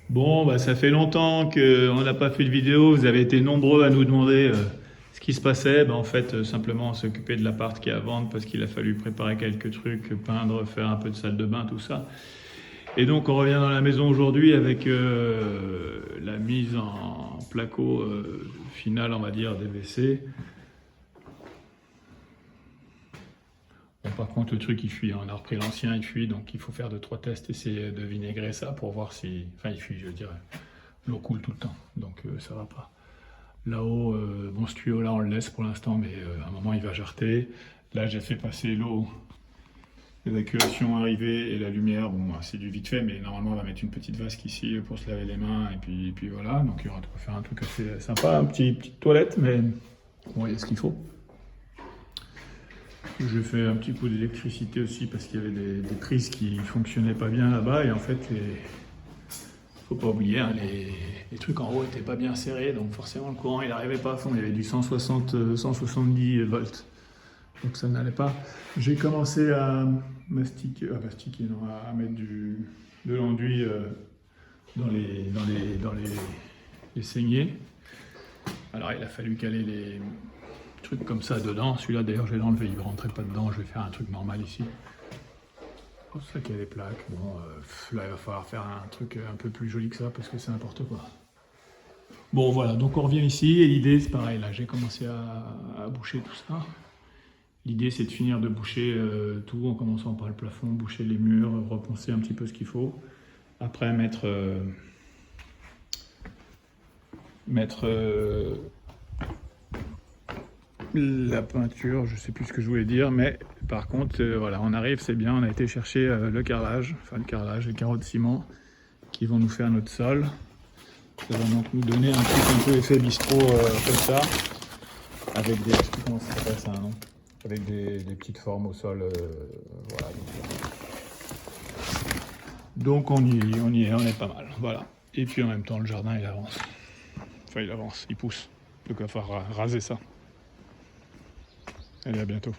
Bon, bah, ça fait longtemps qu'on n'a pas fait de vidéo. Vous avez été nombreux à nous demander ce qui se passait. Bah, en fait, simplement s'occuper de l'appart qui est à vendre parce qu'il a fallu préparer quelques trucs, peindre, faire un peu de salle de bain, tout ça. Et donc, on revient dans la maison aujourd'hui avec la mise en placo finale, on va dire, des WC. Bon, par contre, le truc il fuit, hein. On a repris l'ancien, il fuit, donc il faut faire 2-3 tests, essayer de vinaigrer ça pour voir si. Enfin, il fuit, je dirais. L'eau coule tout le temps, donc ça va pas. Là-haut, bon, ce tuyau-là, on le laisse pour l'instant, mais à un moment, il va jarter. Là, j'ai fait passer l'eau, l'évacuation arrivée et la lumière. Bon, bah, c'est du vite fait, mais normalement, on va mettre une petite vasque ici pour se laver les mains, et puis voilà. Donc, il y aura de quoi faire un truc assez sympa, petite toilette, mais bon, il y a ce qu'il faut. J'ai fait un petit coup d'électricité aussi parce qu'il y avait des prises qui fonctionnaient pas bien là-bas et en fait faut pas oublier, hein, les trucs en haut étaient pas bien serrés, donc forcément le courant il arrivait pas à fond, il y avait du 160, 170 volts, donc ça n'allait pas. J'ai commencé à mastiquer, non, à mettre de l'enduit dans les saignées. Alors il a fallu caler les trucs comme ça dedans. Celui-là d'ailleurs je vais l'enlever, il ne rentrait pas dedans, je vais faire un truc normal ici. C'est pour ça qu'il y a des plaques. Bon, là il va falloir faire un truc un peu plus joli que ça parce que c'est n'importe quoi. Bon voilà, donc on revient ici et l'idée c'est pareil, là j'ai commencé à boucher tout ça. L'idée c'est de finir de boucher tout en commençant par le plafond, boucher les murs, reponcer un petit peu ce qu'il faut. Après mettre la peinture, je sais plus ce que je voulais dire, mais par contre, voilà, on arrive, c'est bien, on a été chercher le carrelage, les carreaux de ciment qui vont nous faire notre sol. Ça va donc nous donner un truc un peu effet bistrot comme ça, avec des, je sais plus comment ça s'appelle ça, non, avec des petites formes au sol, voilà. Donc on y est pas mal, voilà. Et puis en même temps, le jardin il avance, il pousse, donc il va falloir raser ça. Allez, à bientôt.